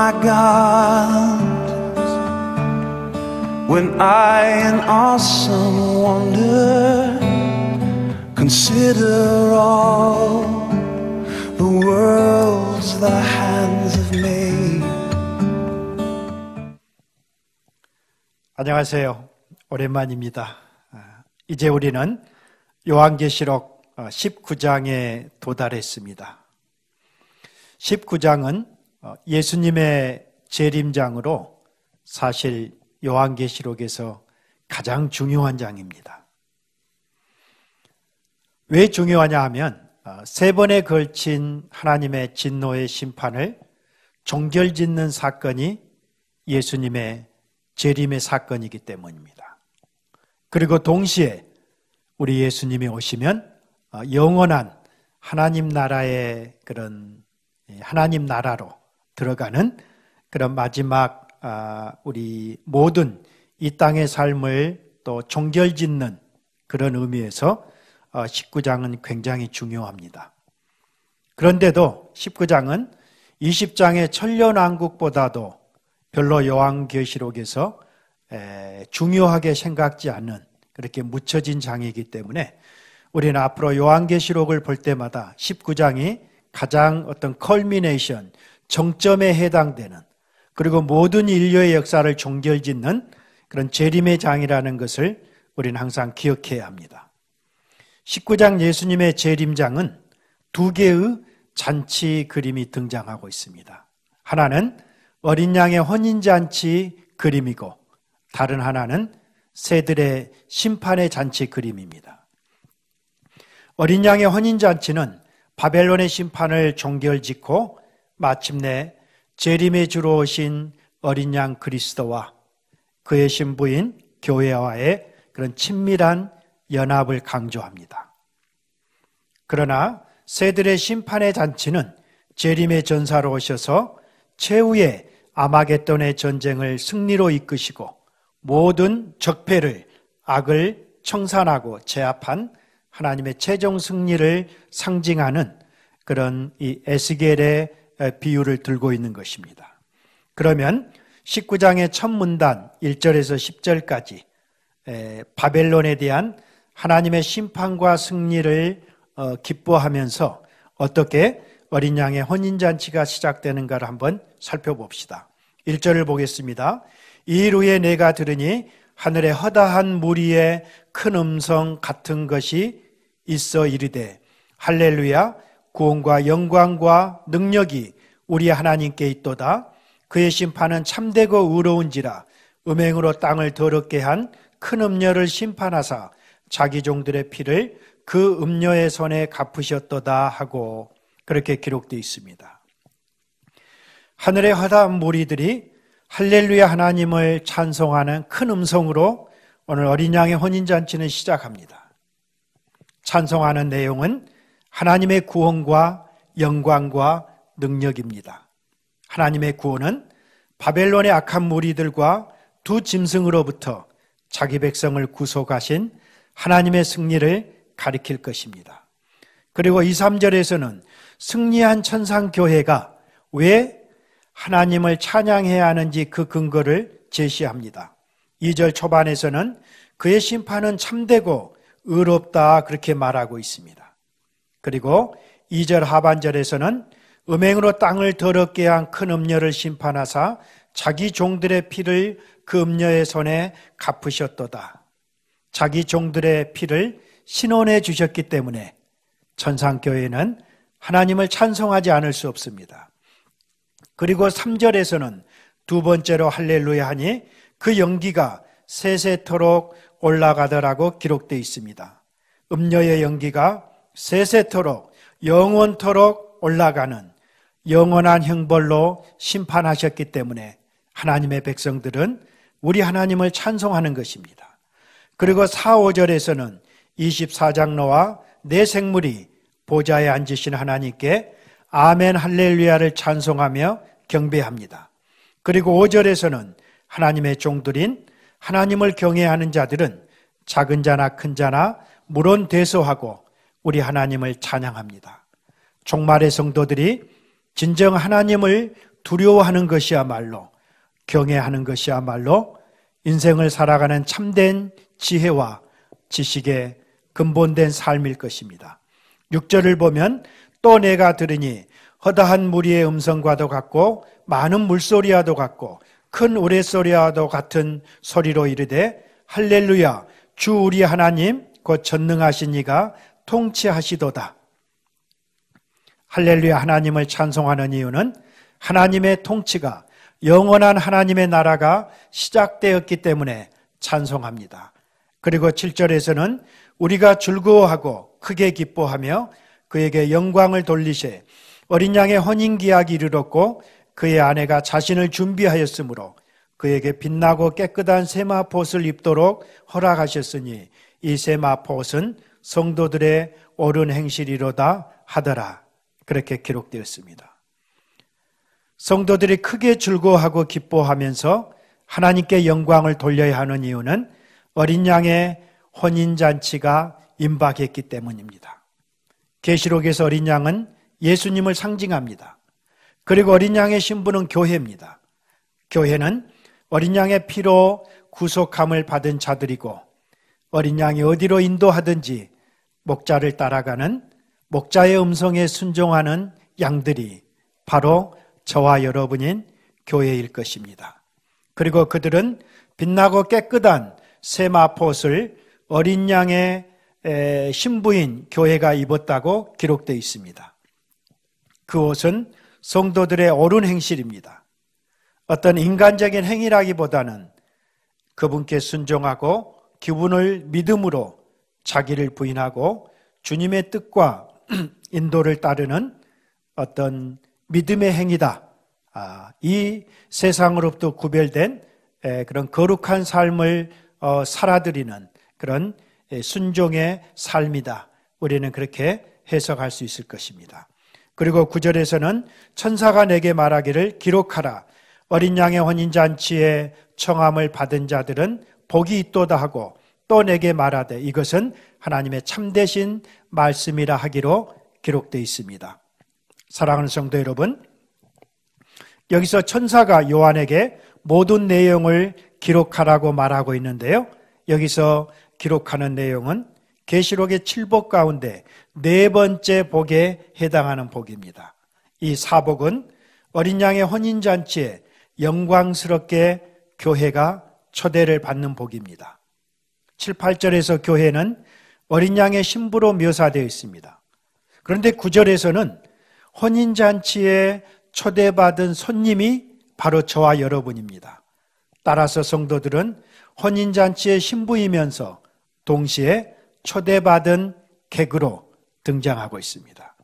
my God, when I in awesome wonder consider all the worlds thy hands have made. 안녕하세요. 오랜만입니다. 이제 우리는 요한계시록 19장에 도달했습니다. 19장은 예수님의 재림장으로 사실 요한계시록에서 가장 중요한 장입니다. 왜 중요하냐 하면 세 번에 걸친 하나님의 진노의 심판을 종결짓는 사건이 예수님의 재림의 사건이기 때문입니다. 그리고 동시에 우리 예수님이 오시면 영원한 하나님 나라의 그런 하나님 나라로 들어가는 그런 마지막 우리 모든 이 땅의 삶을 또 종결짓는 그런 의미에서 19장은 굉장히 중요합니다. 그런데도 19장은 20장의 천년왕국보다도 별로 요한계시록에서 중요하게 생각지 않는 그렇게 묻혀진 장이기 때문에 우리는 앞으로 요한계시록을 볼 때마다 19장이 가장 어떤 컬미네이션, 정점에 해당되는 그리고 모든 인류의 역사를 종결짓는 그런 재림의 장이라는 것을 우리는 항상 기억해야 합니다. 19장 예수님의 재림장은 두 개의 잔치 그림이 등장하고 있습니다. 하나는 어린 양의 혼인잔치 그림이고 다른 하나는 새들의 심판의 잔치 그림입니다. 어린 양의 혼인잔치는 바벨론의 심판을 종결짓고 마침내 재림에 주로 오신 어린 양 그리스도와 그의 신부인 교회와의 그런 친밀한 연합을 강조합니다. 그러나 새들의 심판의 잔치는 재림의 전사로 오셔서 최후의 아마겟돈의 전쟁을 승리로 이끄시고 모든 적폐를 악을 청산하고 제압한 하나님의 최종 승리를 상징하는 그런 이 에스겔의 비유를 들고 있는 것입니다. 그러면 19장의 첫 문단 1절에서 10절까지 바벨론에 대한 하나님의 심판과 승리를 기뻐하면서 어떻게 어린 양의 혼인잔치가 시작되는가를 한번 살펴봅시다. 1절을 보겠습니다. 이일 후에 내가 들으니 하늘에 허다한 무리의 큰 음성 같은 것이 있어 이르되 할렐루야 구원과 영광과 능력이 우리 하나님께 있도다. 그의 심판은 참되고 의로운지라 음행으로 땅을 더럽게 한 큰 음녀를 심판하사 자기 종들의 피를 그 음녀의 손에 갚으셨도다 하고 그렇게 기록되어 있습니다. 하늘의 허다한 무리들이 할렐루야 하나님을 찬송하는 큰 음성으로 오늘 어린 양의 혼인잔치는 시작합니다. 찬송하는 내용은 하나님의 구원과 영광과 능력입니다. 하나님의 구원은 바벨론의 악한 무리들과 두 짐승으로부터 자기 백성을 구속하신 하나님의 승리를 가리킬 것입니다. 그리고 2, 3절에서는 승리한 천상교회가 왜 하나님을 찬양해야 하는지 그 근거를 제시합니다. 2절 초반에서는 그의 심판은 참되고 의롭다 그렇게 말하고 있습니다. 그리고 2절 하반절에서는 음행으로 땅을 더럽게 한 큰 음녀를 심판하사 자기 종들의 피를 그 음녀의 손에 갚으셨도다. 자기 종들의 피를 신원해 주셨기 때문에 천상교회는 하나님을 찬송하지 않을 수 없습니다. 그리고 3절에서는 두 번째로 할렐루야 하니 그 연기가 세세토록 올라가더라고 기록되어 있습니다. 음녀의 연기가 세세토록 영원토록 올라가는 영원한 형벌로 심판하셨기 때문에 하나님의 백성들은 우리 하나님을 찬송하는 것입니다. 그리고 4, 5절에서는 24장로와 네 생물이 보좌에 앉으신 하나님께 아멘 할렐루야를 찬송하며 경배합니다. 그리고 5절에서는 하나님의 종들인 하나님을 경외하는 자들은 작은 자나 큰 자나 물론 대소하고 우리 하나님을 찬양합니다. 종말의 성도들이 진정 하나님을 두려워하는 것이야말로, 경외하는 것이야말로 인생을 살아가는 참된 지혜와 지식의 근본된 삶일 것입니다. 6절을 보면 또 내가 들으니 허다한 무리의 음성과도 같고 많은 물소리와도 같고 큰 우레소리와도 같은 소리로 이르되 할렐루야 주 우리 하나님 곧 전능하신 이가 통치하시도다. 할렐루야 하나님을 찬송하는 이유는 하나님의 통치가, 영원한 하나님의 나라가 시작되었기 때문에 찬송합니다. 그리고 7절에서는 우리가 즐거워하고 크게 기뻐하며 그에게 영광을 돌리세 어린 양의 혼인기약이 이르렀고 그의 아내가 자신을 준비하였으므로 그에게 빛나고 깨끗한 세마포옷을 입도록 허락하셨으니 이 세마포옷은 성도들의 옳은 행실이로다 하더라. 그렇게 기록되었습니다. 성도들이 크게 즐거워하고 기뻐하면서 하나님께 영광을 돌려야 하는 이유는 어린 양의 혼인잔치가 임박했기 때문입니다. 계시록에서 어린 양은 예수님을 상징합니다. 그리고 어린 양의 신부는 교회입니다. 교회는 어린 양의 피로 구속함을 받은 자들이고 어린 양이 어디로 인도하든지 목자를 따라가는 목자의 음성에 순종하는 양들이 바로 저와 여러분인 교회일 것입니다. 그리고 그들은 빛나고 깨끗한 세마포옷을 어린 양의 신부인 교회가 입었다고 기록되어 있습니다. 그 옷은 성도들의 옳은 행실입니다. 어떤 인간적인 행위라기보다는 그분께 순종하고 그분을 믿음으로 자기를 부인하고 주님의 뜻과 인도를 따르는 어떤 믿음의 행위다. 이 세상으로부터 구별된 그런 거룩한 삶을 살아드리는 그런 순종의 삶이다. 우리는 그렇게 해석할 수 있을 것입니다. 그리고 9절에서는 천사가 내게 말하기를 기록하라. 어린 양의 혼인잔치에 청함을 받은 자들은 복이 있도다 하고 또 내게 말하되 이것은 하나님의 참되신 말씀이라 하기로 기록되어 있습니다. 사랑하는 성도 여러분, 여기서 천사가 요한에게 모든 내용을 기록하라고 말하고 있는데요. 여기서 기록하는 내용은 계시록의 7복 가운데 네 번째 복에 해당하는 복입니다. 이 사복은 어린 양의 혼인잔치에 영광스럽게 교회가 초대를 받는 복입니다. 7, 8절에서 교회는 어린 양의 신부로 묘사되어 있습니다. 그런데 9절에서는 혼인잔치에 초대받은 손님이 바로 저와 여러분입니다. 따라서 성도들은 혼인잔치의 신부이면서 동시에 초대받은 객으로 등장하고 있습니다.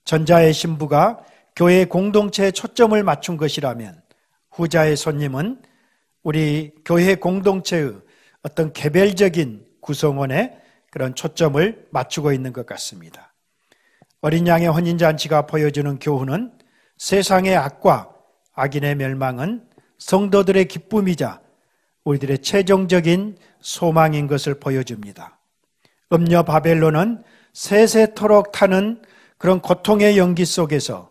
전자의 신부가 교회 공동체에 초점을 맞춘 것이라면 후자의 손님은 우리 교회 공동체의 어떤 개별적인 구성원에 그런 초점을 맞추고 있는 것 같습니다. 어린 양의 혼인잔치가 보여주는 교훈은 세상의 악과 악인의 멸망은 성도들의 기쁨이자 우리들의 최종적인 소망인 것을 보여줍니다. 음녀 바벨론은 세세토록 타는 그런 고통의 연기 속에서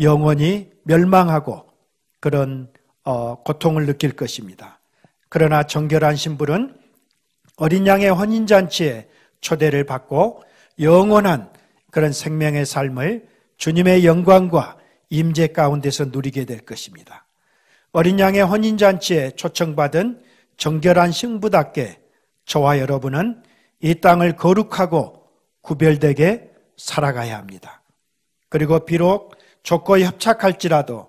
영원히 멸망하고 그런 고통을 느낄 것입니다. 그러나 정결한 신부는 어린 양의 혼인잔치에 초대를 받고 영원한 그런 생명의 삶을 주님의 영광과 임재 가운데서 누리게 될 것입니다. 어린 양의 혼인잔치에 초청받은 정결한 신부답게 저와 여러분은 이 땅을 거룩하고 구별되게 살아가야 합니다. 그리고 비록 좁고 협착할지라도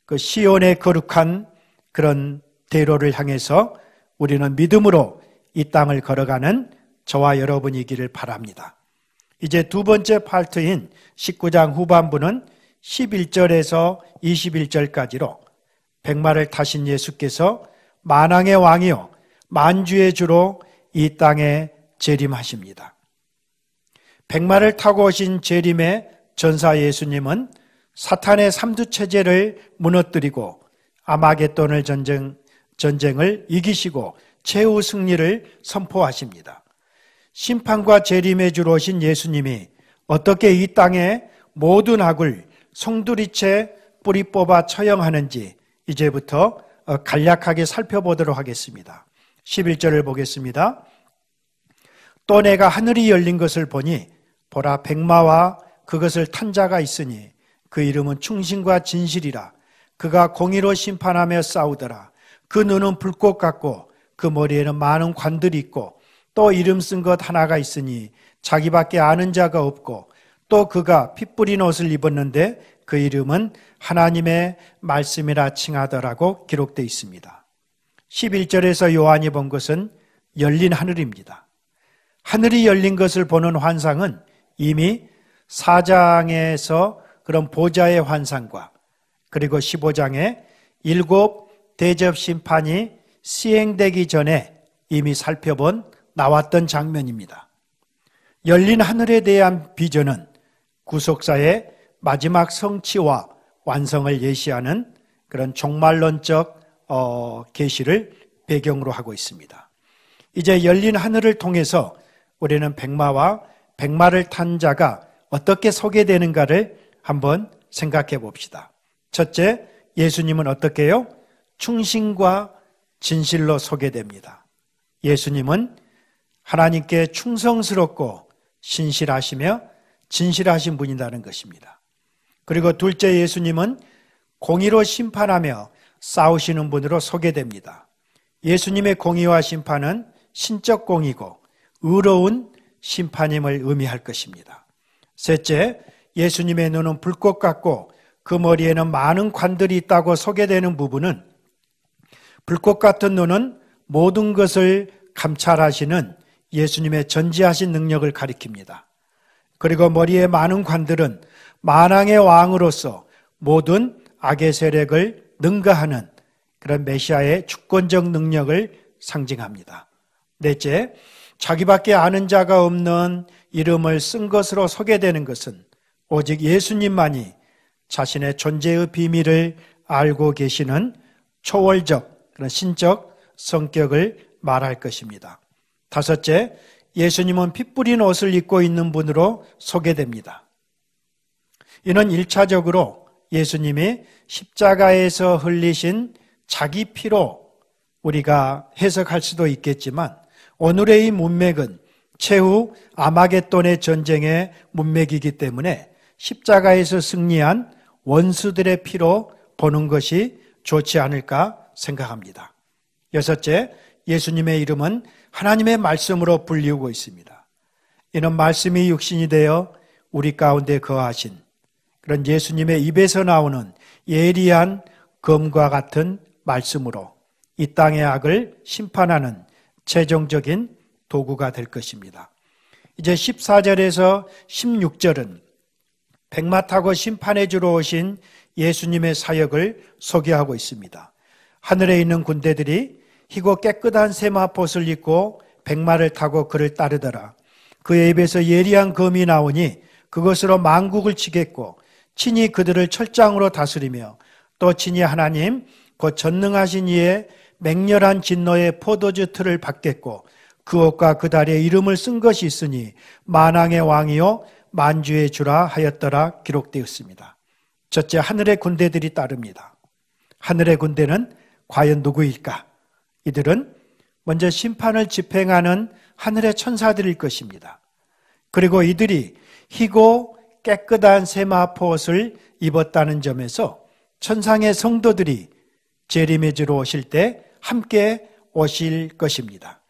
그 시온의 거룩한 그런 대로를 향해서 우리는 믿음으로 이 땅을 걸어가는 저와 여러분이기를 바랍니다. 이제 두 번째 파트인 19장 후반부는 11절에서 21절까지로 백마를 타신 예수께서 만왕의 왕이요 만주의 주로 이 땅에 재림하십니다. 백마를 타고 오신 재림의 전사 예수님은 사탄의 삼두체제를 무너뜨리고 아마겟돈을 전쟁을 이기시고 최후 승리를 선포하십니다. 심판과 재림의 주로 오신 예수님이 어떻게 이 땅의 모든 악을 송두리째 뿌리 뽑아 처형하는지 이제부터 간략하게 살펴보도록 하겠습니다. 11절을 보겠습니다. 또 내가 하늘이 열린 것을 보니 보라 백마와 그것을 탄 자가 있으니 그 이름은 충신과 진실이라. 그가 공의로 심판하며 싸우더라. 그 눈은 불꽃 같고 그 머리에는 많은 관들이 있고 또 이름 쓴 것 하나가 있으니 자기밖에 아는 자가 없고 또 그가 피 뿌린 옷을 입었는데 그 이름은 하나님의 말씀이라 칭하더라고 기록되어 있습니다. 11절에서 요한이 본 것은 열린 하늘입니다. 하늘이 열린 것을 보는 환상은 이미 4장에서 그런 보좌의 환상과 그리고 15장에 7 대접 심판이 시행되기 전에 이미 살펴본 나왔던 장면입니다. 열린 하늘에 대한 비전은 구속사의 마지막 성취와 완성을 예시하는 그런 종말론적 계시를 배경으로 하고 있습니다. 이제 열린 하늘을 통해서 우리는 백마와 백마를 탄 자가 어떻게 소개되는가를 한번 생각해 봅시다. 첫째, 예수님은 어떻게 해요? 충신과 진실로 소개됩니다. 예수님은 하나님께 충성스럽고 신실하시며 진실하신 분이라는 것입니다. 그리고 둘째, 예수님은 공의로 심판하며 싸우시는 분으로 소개됩니다. 예수님의 공의와 심판은 신적 공의고 의로운 심판임을 의미할 것입니다. 셋째, 예수님의 눈은 불꽃 같고 그 머리에는 많은 관들이 있다고 소개되는 부분은 불꽃 같은 눈은 모든 것을 감찰하시는 예수님의 전지하신 능력을 가리킵니다. 그리고 머리에 많은 관들은 만왕의 왕으로서 모든 악의 세력을 능가하는 그런 메시아의 주권적 능력을 상징합니다. 넷째, 자기밖에 아는 자가 없는 이름을 쓴 것으로 소개되는 것은 오직 예수님만이 자신의 존재의 비밀을 알고 계시는 초월적, 그런 신적 성격을 말할 것입니다. 다섯째, 예수님은 피 뿌린 옷을 입고 있는 분으로 소개됩니다. 이는 1차적으로 예수님이 십자가에서 흘리신 자기 피로 우리가 해석할 수도 있겠지만 오늘의 이 문맥은 최후 아마겟돈의 전쟁의 문맥이기 때문에 십자가에서 승리한 원수들의 피로 보는 것이 좋지 않을까 생각합니다. 여섯째, 예수님의 이름은 하나님의 말씀으로 불리우고 있습니다. 이는 말씀이 육신이 되어 우리 가운데 거하신 그런 예수님의 입에서 나오는 예리한 검과 같은 말씀으로 이 땅의 악을 심판하는 최종적인 도구가 될 것입니다. 이제 14절에서 16절은 백마 타고 심판해 주러 오신 예수님의 사역을 소개하고 있습니다. 하늘에 있는 군대들이 희고 깨끗한 세마포옷을 입고 백마를 타고 그를 따르더라. 그의 입에서 예리한 검이 나오니 그것으로 만국을 치겠고 친히 그들을 철장으로 다스리며 또 친히 하나님 곧 전능하신 이의 맹렬한 진노의 포도주 틀을 받겠고 그 옷과 그 다리에 이름을 쓴 것이 있으니 만왕의 왕이요 만주의 주라 하였더라 기록되었습니다. 첫째, 하늘의 군대들이 따릅니다. 하늘의 군대는 과연 누구일까? 이들은 먼저 심판을 집행하는 하늘의 천사들일 것입니다. 그리고 이들이 희고 깨끗한 세마포옷을 입었다는 점에서 천상의 성도들이 재림해주러 오실 때 함께 오실 것입니다.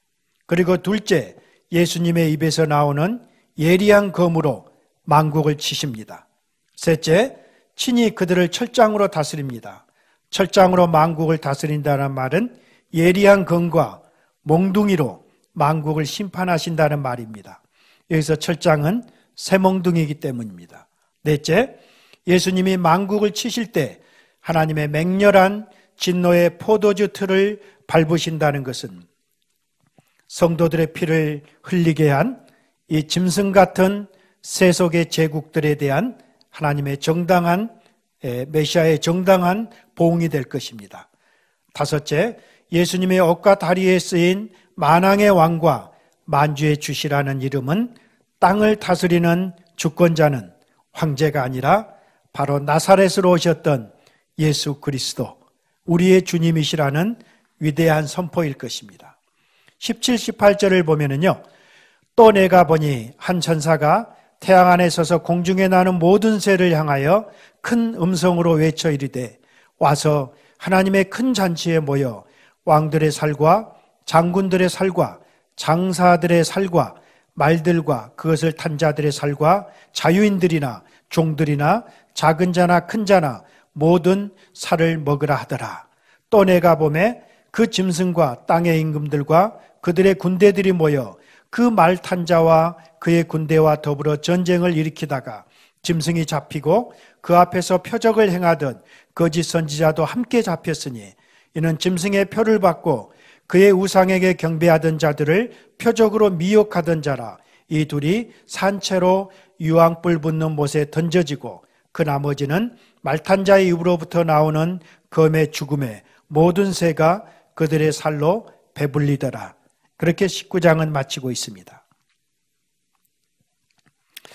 그리고 둘째, 예수님의 입에서 나오는 예리한 검으로 만국을 치십니다. 셋째, 친히 그들을 철장으로 다스립니다. 철장으로 만국을 다스린다는 말은 예리한 검과 몽둥이로 만국을 심판하신다는 말입니다. 여기서 철장은 새몽둥이이기 때문입니다. 넷째, 예수님이 만국을 치실 때 하나님의 맹렬한 진노의 포도주 틀을 밟으신다는 것은 성도들의 피를 흘리게 한 이 짐승 같은 세속의 제국들에 대한 하나님의 정당한 메시아의 정당한 보응이 될 것입니다. 다섯째, 예수님의 옷과 다리에 쓰인 만왕의 왕과 만주의 주시라는 이름은 땅을 다스리는 주권자는 황제가 아니라 바로 나사렛으로 오셨던 예수 그리스도, 우리의 주님이시라는 위대한 선포일 것입니다. 17, 18절을 보면은요, 또 내가 보니 한 천사가 태양 안에 서서 공중에 나는 모든 새를 향하여 큰 음성으로 외쳐 이르되 와서 하나님의 큰 잔치에 모여 왕들의 살과 장군들의 살과 장사들의 살과 말들과 그것을 탄 자들의 살과 자유인들이나 종들이나 작은 자나 큰 자나 모든 살을 먹으라 하더라. 또 내가 보매 그 짐승과 땅의 임금들과 그들의 군대들이 모여 그 말 탄 자와 그의 군대와 더불어 전쟁을 일으키다가 짐승이 잡히고 그 앞에서 표적을 행하던 거짓 선지자도 함께 잡혔으니 이는 짐승의 표를 받고 그의 우상에게 경배하던 자들을 표적으로 미혹하던 자라. 이 둘이 산채로 유황불 붙는 못에 던져지고 그 나머지는 말탄 자의 입으로부터 나오는 검의 죽음에 모든 새가 그들의 살로 배불리더라. 그렇게 19장은 마치고 있습니다.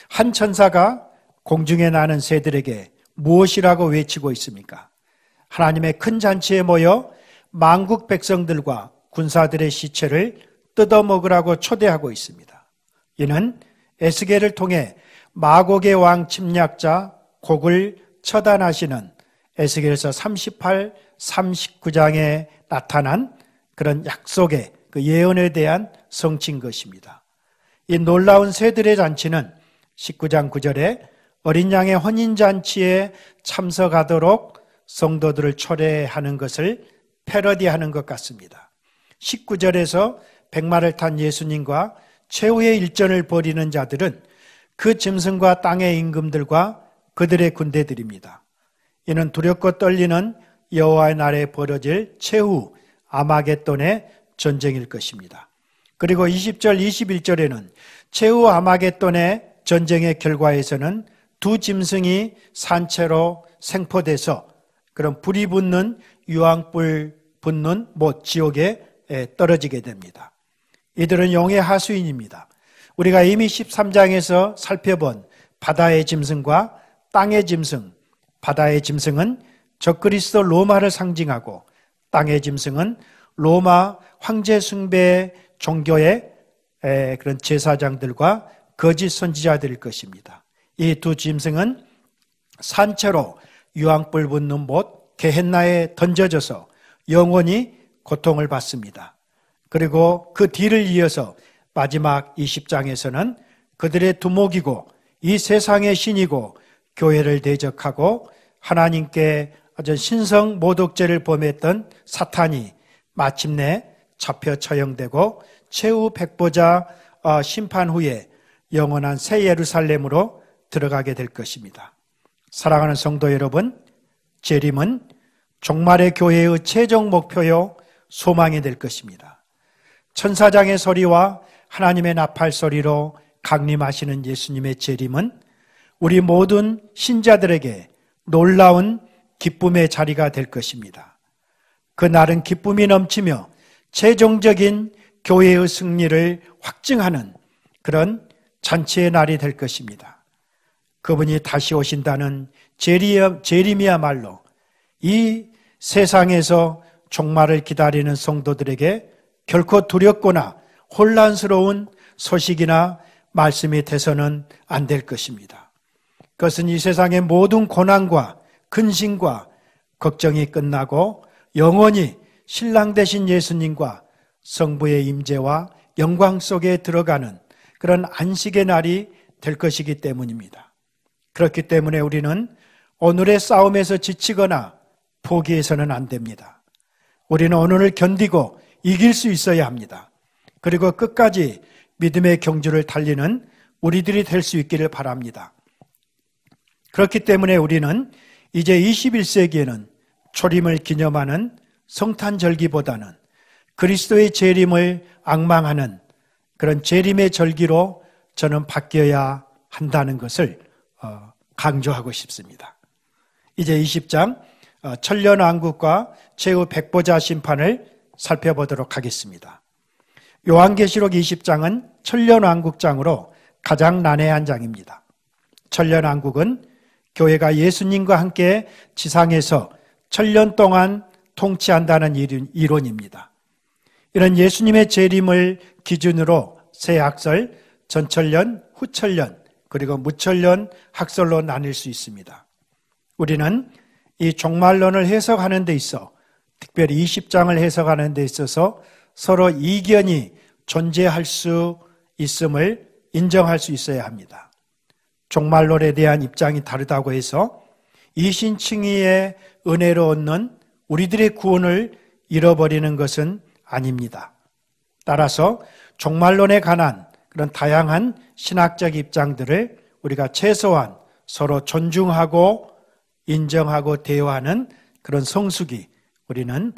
한 천사가 공중에 나는 새들에게 무엇이라고 외치고 있습니까? 하나님의 큰 잔치에 모여 만국 백성들과 군사들의 시체를 뜯어먹으라고 초대하고 있습니다. 이는 에스겔을 통해 마곡의 왕 침략자 곡을 처단하시는 에스겔서 38, 39장에 나타난 그런 약속의 그 예언에 대한 성취인 것입니다. 이 놀라운 새들의 잔치는 19장 9절에 어린 양의 혼인잔치에 참석하도록 성도들을 초대하는 것을 패러디하는 것 같습니다. 19절에서 백마를 탄 예수님과 최후의 일전을 벌이는 자들은 그 짐승과 땅의 임금들과 그들의 군대들입니다. 이는 두렵고 떨리는 여호와의 날에 벌어질 최후 아마겟돈의 전쟁일 것입니다. 그리고 20절, 21절에는 최후 아마겟돈의 전쟁의 결과에서는 두 짐승이 산채로 생포돼서 그런 불이 붙는 유황불 붙는 못 지옥에 떨어지게 됩니다. 이들은 용의 하수인입니다. 우리가 이미 13장에서 살펴본 바다의 짐승과 땅의 짐승, 바다의 짐승은 적그리스도 로마를 상징하고 땅의 짐승은 로마 황제 숭배 종교의 그런 제사장들과 거짓 선지자들일 것입니다. 이 두 짐승은 산채로 유황불 붙는 못 게헨나에 던져져서 영원히 고통을 받습니다. 그리고 그 뒤를 이어서 마지막 20장에서는 그들의 두목이고 이 세상의 신이고 교회를 대적하고 하나님께 아주 신성 모독죄를 범했던 사탄이 마침내 잡혀 처형되고 최후 백보자 심판 후에 영원한 새 예루살렘으로 들어가게 될 것입니다. 사랑하는 성도 여러분, 재림은 종말의 교회의 최종 목표요 소망이 될 것입니다. 천사장의 소리와 하나님의 나팔 소리로 강림하시는 예수님의 재림은 우리 모든 신자들에게 놀라운 기쁨의 자리가 될 것입니다. 그날은 기쁨이 넘치며 최종적인 교회의 승리를 확증하는 그런 잔치의 날이 될 것입니다. 그분이 다시 오신다는 재림이야말로 이 세상에서 종말을 기다리는 성도들에게 결코 두렵거나 혼란스러운 소식이나 말씀이 돼서는 안 될 것입니다. 그것은 이 세상의 모든 고난과 근심과 걱정이 끝나고 영원히 신랑 되신 예수님과 성부의 임재와 영광 속에 들어가는 그런 안식의 날이 될 것이기 때문입니다. 그렇기 때문에 우리는 오늘의 싸움에서 지치거나 포기해서는 안 됩니다. 우리는 오늘을 견디고 이길 수 있어야 합니다. 그리고 끝까지 믿음의 경주를 달리는 우리들이 될 수 있기를 바랍니다. 그렇기 때문에 우리는 이제 21세기에는 초림을 기념하는 성탄절기보다는 그리스도의 재림을 앙망하는 그런 재림의 절기로 저는 바뀌어야 한다는 것을 강조하고 싶습니다. 이제 20장 천년왕국과 최후 백보자 심판을 살펴보도록 하겠습니다. 요한계시록 20장은 천년왕국장으로 가장 난해한 장입니다. 천년왕국은 교회가 예수님과 함께 지상에서 천년 동안 통치한다는 이론입니다. 이런 예수님의 재림을 기준으로 새 학설, 전천년, 후천년, 그리고 무천년 학설로 나뉠 수 있습니다. 우리는 이 종말론을 해석하는 데 있어, 특별히 20장을 해석하는 데 있어서 서로 이견이 존재할 수 있음을 인정할 수 있어야 합니다. 종말론에 대한 입장이 다르다고 해서 이신칭의의 은혜로 얻는 우리들의 구원을 잃어버리는 것은 아닙니다. 따라서 종말론에 관한 그런 다양한 신학적 입장들을 우리가 최소한 서로 존중하고 인정하고 대화하는 그런 성숙이 우리는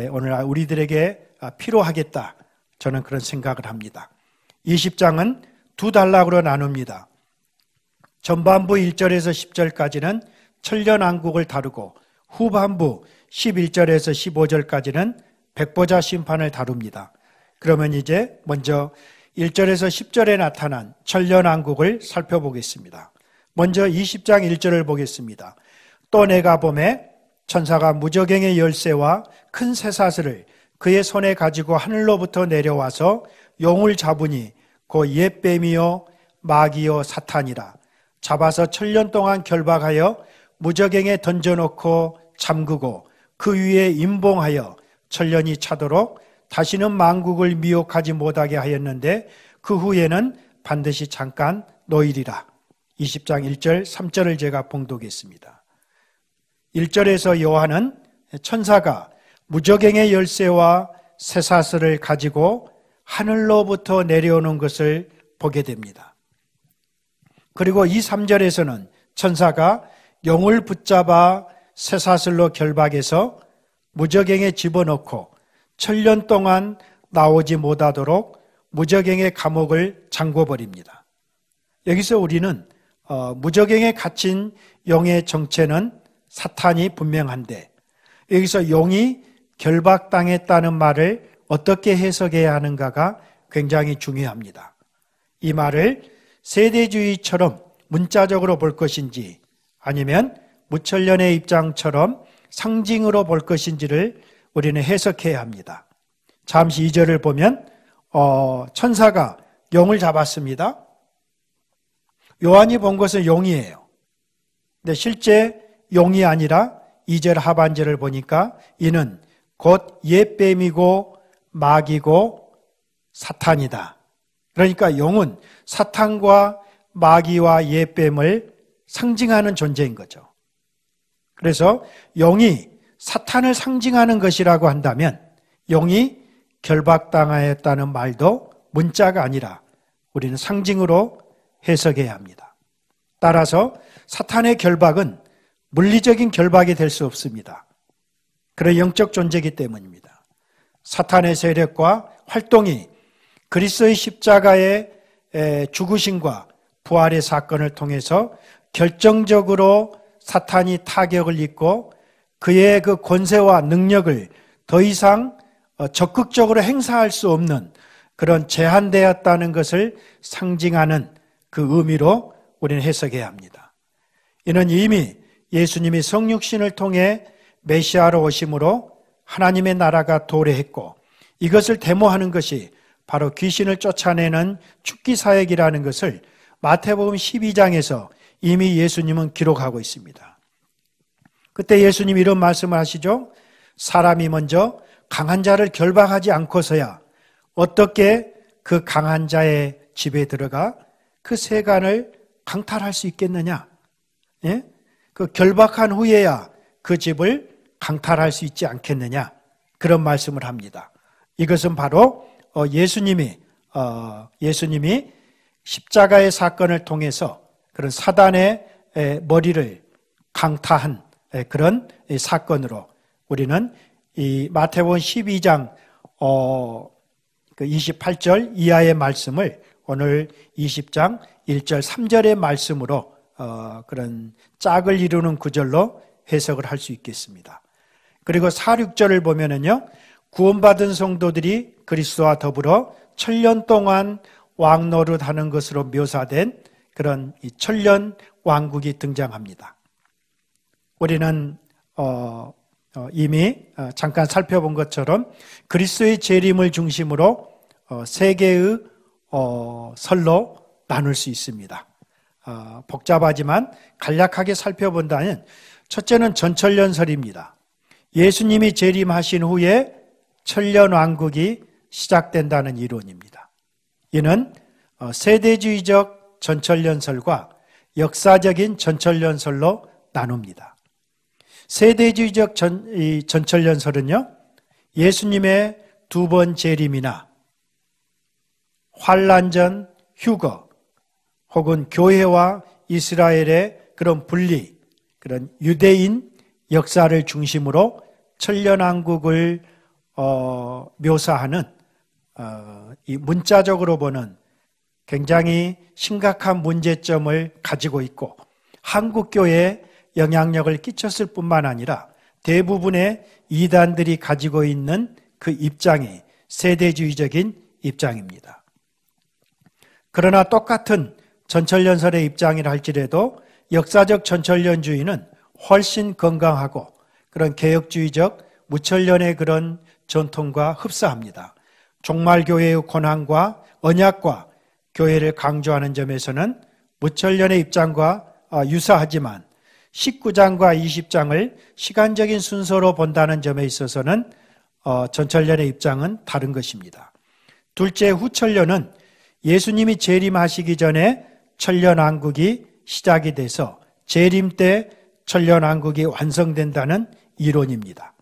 오늘 우리들에게 필요하겠다. 저는 그런 생각을 합니다. 20장은 두 단락으로 나눕니다. 전반부 1절에서 10절까지는 천년왕국을 다루고 후반부 11절에서 15절까지는 백보자 심판을 다룹니다. 그러면 이제 먼저 1절에서 10절에 나타난 천년왕국을 살펴보겠습니다. 먼저 20장 1절을 보겠습니다. 또 내가 보매 천사가 무저갱의 열쇠와 큰 쇠사슬을 그의 손에 가지고 하늘로부터 내려와서 용을 잡으니 그 옛뱀이요 마귀요 사탄이라. 잡아서 천년 동안 결박하여 무저갱에 던져놓고 잠그고 그 위에 임봉하여 천년이 차도록 다시는 만국을 미혹하지 못하게 하였는데 그 후에는 반드시 잠깐 놓이리라. 20장 1절 3절을 제가 봉독했습니다. 1절에서 요한은 천사가 무저갱의 열쇠와 쇠사슬을 가지고 하늘로부터 내려오는 것을 보게 됩니다. 그리고 이 3절에서는 천사가 용을 붙잡아 쇠사슬로 결박해서 무저갱에 집어넣고 천년 동안 나오지 못하도록 무저갱의 감옥을 잠궈버립니다. 여기서 우리는 무저갱에 갇힌 용의 정체는 사탄이 분명한데 여기서 용이 결박당했다는 말을 어떻게 해석해야 하는가가 굉장히 중요합니다. 이 말을 세대주의처럼 문자적으로 볼 것인지 아니면 무천년의 입장처럼 상징으로 볼 것인지를 우리는 해석해야 합니다. 잠시 2절을 보면 천사가 용을 잡았습니다. 요한이 본 것은 용이에요. 근데 실제 용이 아니라 2절 하반절을 보니까 이는 곧 옛뱀이고 마귀고 사탄이다. 그러니까 용은 사탄과 마귀와 옛뱀을 상징하는 존재인 거죠. 그래서 용이 사탄을 상징하는 것이라고 한다면 용이 결박당하였다는 말도 문자가 아니라 우리는 상징으로 해석해야 합니다. 따라서 사탄의 결박은 물리적인 결박이 될 수 없습니다. 그런 영적 존재이기 때문입니다. 사탄의 세력과 활동이 그리스도의 십자가의 죽으심과 부활의 사건을 통해서 결정적으로 사탄이 타격을 입고 그의 그 권세와 능력을 더 이상 적극적으로 행사할 수 없는 그런 제한되었다는 것을 상징하는 그 의미로 우리는 해석해야 합니다. 이는 이미 예수님이 성육신을 통해 메시아로 오심으로 하나님의 나라가 도래했고 이것을 데모하는 것이 바로 귀신을 쫓아내는 죽기 사역이라는 것을 마태복음 12장에서 이미 예수님은 기록하고 있습니다. 그때 예수님이 이런 말씀을 하시죠. 사람이 먼저 강한 자를 결박하지 않고서야 어떻게 그 강한 자의 집에 들어가 그 세간을 강탈할 수 있겠느냐? 예? 그 결박한 후에야 그 집을 강탈할 수 있지 않겠느냐? 그런 말씀을 합니다. 이것은 바로 예수님이 십자가의 사건을 통해서 그런 사단의 머리를 강타한 그런 사건으로 우리는 이 마태복음 12장 28절 이하의 말씀을 오늘 20장 1절 3절의 말씀으로 그런 짝을 이루는 구절로 해석을 할 수 있겠습니다. 그리고 4, 6절을 보면은요, 구원받은 성도들이 그리스도와 더불어 천년 동안 왕노릇하는 것으로 묘사된 그런 이 천년 왕국이 등장합니다. 우리는 이미 잠깐 살펴본 것처럼 그리스도의 재림을 중심으로 세 개의 설로 나눌 수 있습니다. 복잡하지만 간략하게 살펴본다면 첫째는 전천년설입니다. 예수님이 재림하신 후에 천년왕국이 시작된다는 이론입니다. 이는 세대주의적 전천년설과 역사적인 전천년설로 나눕니다. 세대주의적 전천년설은요, 예수님의 두 번 재림이나 환란전 휴거 혹은 교회와 이스라엘의 그런 분리, 그런 유대인 역사를 중심으로 천년왕국을 묘사하는 이 문자적으로 보는 굉장히 심각한 문제점을 가지고 있고 한국교회에 영향력을 끼쳤을 뿐만 아니라 대부분의 이단들이 가지고 있는 그 입장이 세대주의적인 입장입니다. 그러나 똑같은 전천년설의 입장이라 할지라도 역사적 전천년주의는 훨씬 건강하고 그런 개혁주의적 무천년의 그런 전통과 흡사합니다. 종말교회의 권한과 언약과 교회를 강조하는 점에서는 무천년의 입장과 유사하지만 19장과 20장을 시간적인 순서로 본다는 점에 있어서는 전천년의 입장은 다른 것입니다. 둘째, 후천년은 예수님이 재림하시기 전에 천년왕국이 시작이 돼서 재림 때 천년왕국이 완성된다는 이론입니다.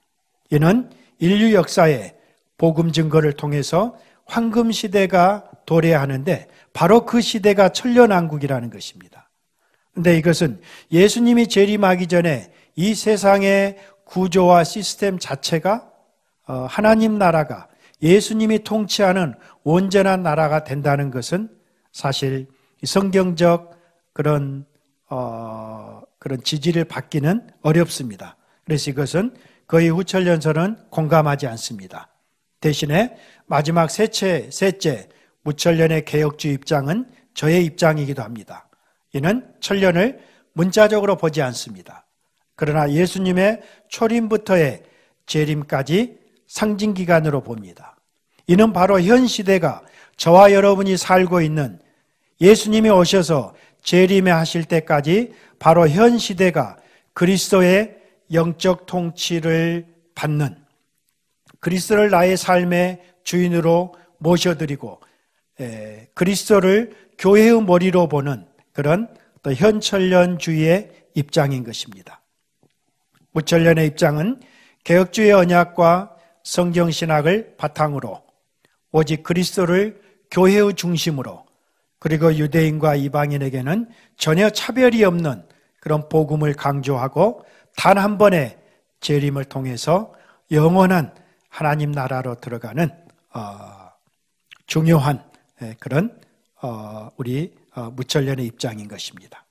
이는 인류 역사에 복음 증거를 통해서 황금시대가 도래하는데 바로 그 시대가 천년왕국이라는 것입니다. 그런데 이것은 예수님이 재림하기 전에 이 세상의 구조와 시스템 자체가 하나님 나라가 예수님이 통치하는 온전한 나라가 된다는 것은 사실 성경적 그런 지지를 받기는 어렵습니다. 그래서 이것은 거의 후천년설은 공감하지 않습니다. 대신에 마지막 셋째 무천년의 개혁주의 입장은 저의 입장이기도 합니다. 이는 천년을 문자적으로 보지 않습니다. 그러나 예수님의 초림부터의 재림까지 상징기간으로 봅니다. 이는 바로 현 시대가 저와 여러분이 살고 있는 예수님이 오셔서 재림에 하실 때까지 바로 현 시대가 그리스도의 영적 통치를 받는, 그리스도를 나의 삶의 주인으로 모셔드리고 그리스도를 교회의 머리로 보는 그런 또 현천년주의의 입장인 것입니다. 무천년의 입장은 개혁주의 언약과 성경신학을 바탕으로 오직 그리스도를 교회의 중심으로 그리고 유대인과 이방인에게는 전혀 차별이 없는 그런 복음을 강조하고 단 한 번의 재림을 통해서 영원한 하나님 나라로 들어가는 중요한 그런 우리 무천년의 입장인 것입니다.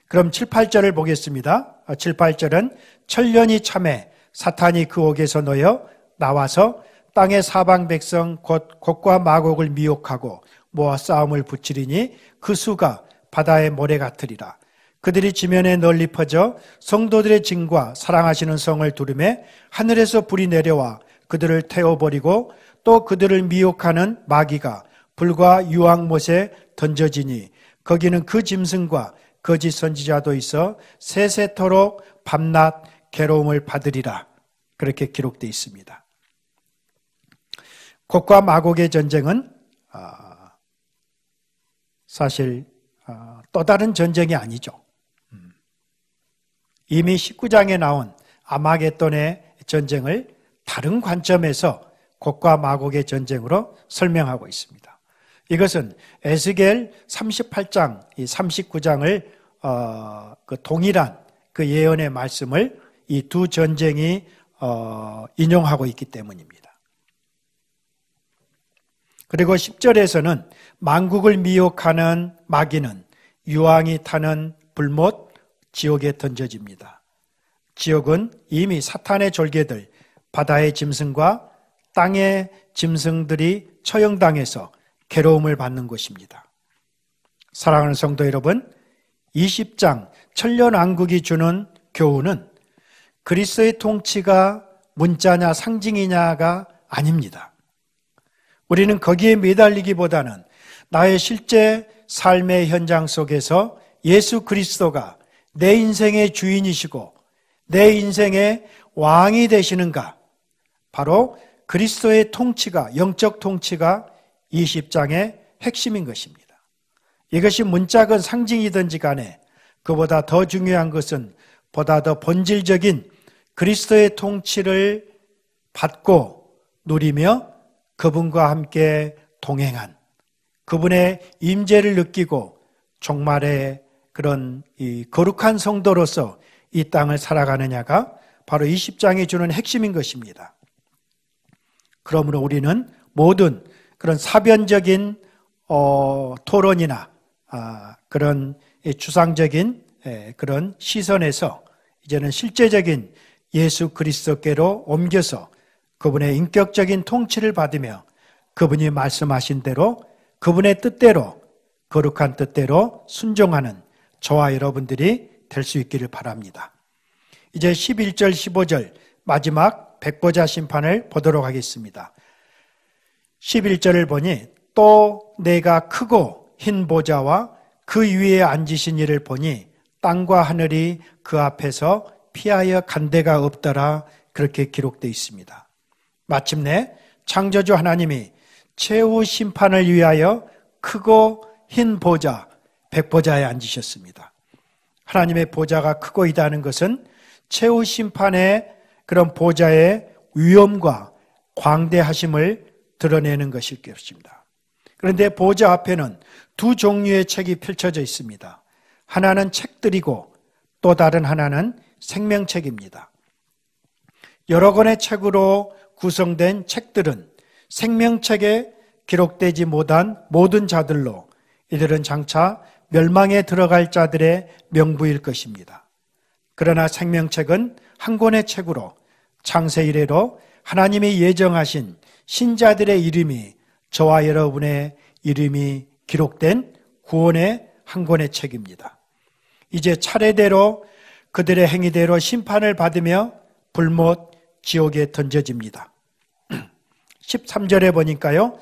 그럼 7, 8절을 보겠습니다. 7, 8절은 천년이 참해 사탄이 그 옥에서 놓여 나와서 땅의 사방 백성 곧 곡과 마곡을 미혹하고 모아 싸움을 붙이리니 그 수가 바다의 모래 같으리라. 그들이 지면에 널리 퍼져 성도들의 증과 사랑하시는 성을 두르매 하늘에서 불이 내려와 그들을 태워버리고 또 그들을 미혹하는 마귀가 불과 유황못에 던져지니 거기는 그 짐승과 거짓 선지자도 있어 세세토록 밤낮 괴로움을 받으리라. 그렇게 기록되어 있습니다. 곡과 마곡의 전쟁은 사실 또 다른 전쟁이 아니죠. 이미 19장에 나온 아마겟돈의 전쟁을 다른 관점에서 곡과 마곡의 전쟁으로 설명하고 있습니다. 이것은 에스겔 38장, 39장을 그 동일한 그 예언의 말씀을 이 두 전쟁이 인용하고 있기 때문입니다. 그리고 10절에서는 만국을 미혹하는 마귀는 유황이 타는 불못 지옥에 던져집니다. 지옥은 이미 사탄의 졸개들, 바다의 짐승과 땅의 짐승들이 처형당해서 괴로움을 받는 곳입니다. 사랑하는 성도 여러분, 20장 천년왕국이 주는 교훈은 그리스도의 통치가 문자냐 상징이냐가 아닙니다. 우리는 거기에 매달리기보다는 나의 실제 삶의 현장 속에서 예수 그리스도가 내 인생의 주인이시고 내 인생의 왕이 되시는가, 바로 그리스도의 통치가, 영적 통치가 이 10장의 핵심인 것입니다. 이것이 문자건 상징이든지 간에 그보다 더 중요한 것은 보다 더 본질적인 그리스도의 통치를 받고 누리며 그분과 함께 동행한, 그분의 임재를 느끼고 종말의 그런 이 거룩한 성도로서 이 땅을 살아가느냐가 바로 이 10장이 주는 핵심인 것입니다. 그러므로 우리는 모든 그런 사변적인 토론이나 그런 추상적인 그런 시선에서 이제는 실제적인 예수 그리스도께로 옮겨서 그분의 인격적인 통치를 받으며 그분이 말씀하신 대로 그분의 뜻대로, 거룩한 뜻대로 순종하는 저와 여러분들이 될 수 있기를 바랍니다. 이제 11절, 15절 마지막 백보자 심판을 보도록 하겠습니다. 11절을 보니 또 내가 크고 흰 보좌와 그 위에 앉으신 이를 보니 땅과 하늘이 그 앞에서 피하여 간 데가 없더라, 그렇게 기록되어 있습니다. 마침내 창조주 하나님이 최후 심판을 위하여 크고 흰 보좌, 백보좌에 앉으셨습니다. 하나님의 보좌가 크고 있다는 것은 최후 심판의 그런 보좌의 위엄과 광대하심을 드러내는 것일 것입니다. 그런데 보좌 앞에는 두 종류의 책이 펼쳐져 있습니다. 하나는 책들이고 또 다른 하나는 생명책입니다. 여러 권의 책으로 구성된 책들은 생명책에 기록되지 못한 모든 자들로 이들은 장차 멸망에 들어갈 자들의 명부일 것입니다. 그러나 생명책은 한 권의 책으로 창세 이래로 하나님이 예정하신 신자들의 이름이, 저와 여러분의 이름이 기록된 구원의 한 권의 책입니다. 이제 차례대로 그들의 행위대로 심판을 받으며 불못 지옥에 던져집니다. 13절에 보니까요,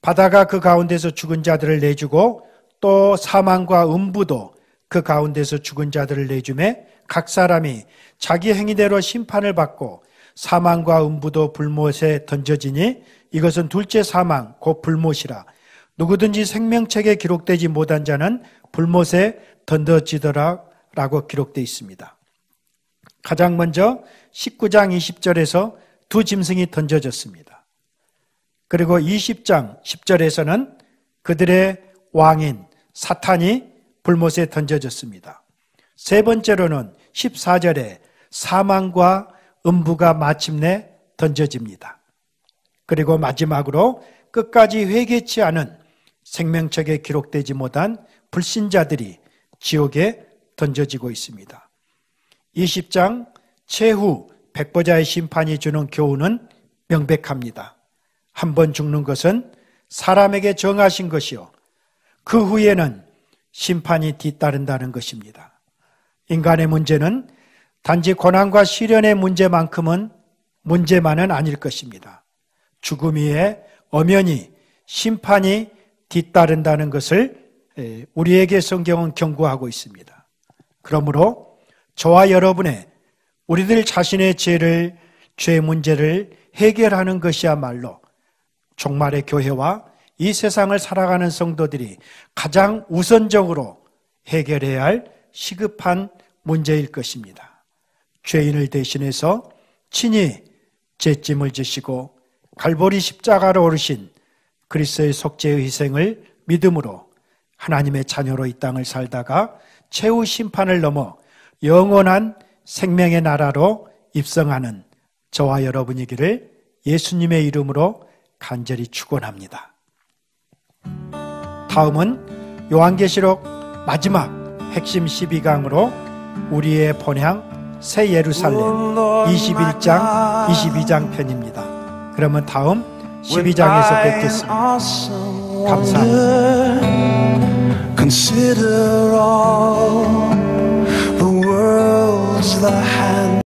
바다가 그 가운데서 죽은 자들을 내주고 또 사망과 음부도 그 가운데서 죽은 자들을 내주매 각 사람이 자기 행위대로 심판을 받고 사망과 음부도 불못에 던져지니 이것은 둘째 사망 곧 불못이라. 누구든지 생명책에 기록되지 못한 자는 불못에 던져지더라 라고 기록되어 있습니다. 가장 먼저 19장 20절에서 두 짐승이 던져졌습니다. 그리고 20장 10절에서는 그들의 왕인 사탄이 불못에 던져졌습니다. 세 번째로는 14절에 사망과 음부가 마침내 던져집니다. 그리고 마지막으로 끝까지 회개치 않은 생명책에 기록되지 못한 불신자들이 지옥에 던져지고 있습니다. 20장 최후 백보자의 심판이 주는 교훈은 명백합니다. 한 번 죽는 것은 사람에게 정하신 것이요, 그 후에는 심판이 뒤따른다는 것입니다. 인간의 문제는 단지 고난과 시련의 문제만은 아닐 것입니다. 죽음 위에 엄연히 심판이 뒤따른다는 것을 우리에게 성경은 경고하고 있습니다. 그러므로 저와 여러분의 우리들 자신의 죄 문제를 해결하는 것이야말로 종말의 교회와 이 세상을 살아가는 성도들이 가장 우선적으로 해결해야 할 시급한 문제일 것입니다. 죄인을 대신해서 친히 죄짐을 지시고 갈보리 십자가로 오르신 그리스도의 속죄의 희생을 믿음으로 하나님의 자녀로 이 땅을 살다가 최후 심판을 넘어 영원한 생명의 나라로 입성하는 저와 여러분이기를 예수님의 이름으로 간절히 축원합니다. 다음은 요한계시록 마지막 핵심 12강으로 우리의 본향 새 예루살렘 21장, 22장 편입니다. 그러면 다음 12장에서 뵙겠습니다. 감사합니다. Consider all the world's the hand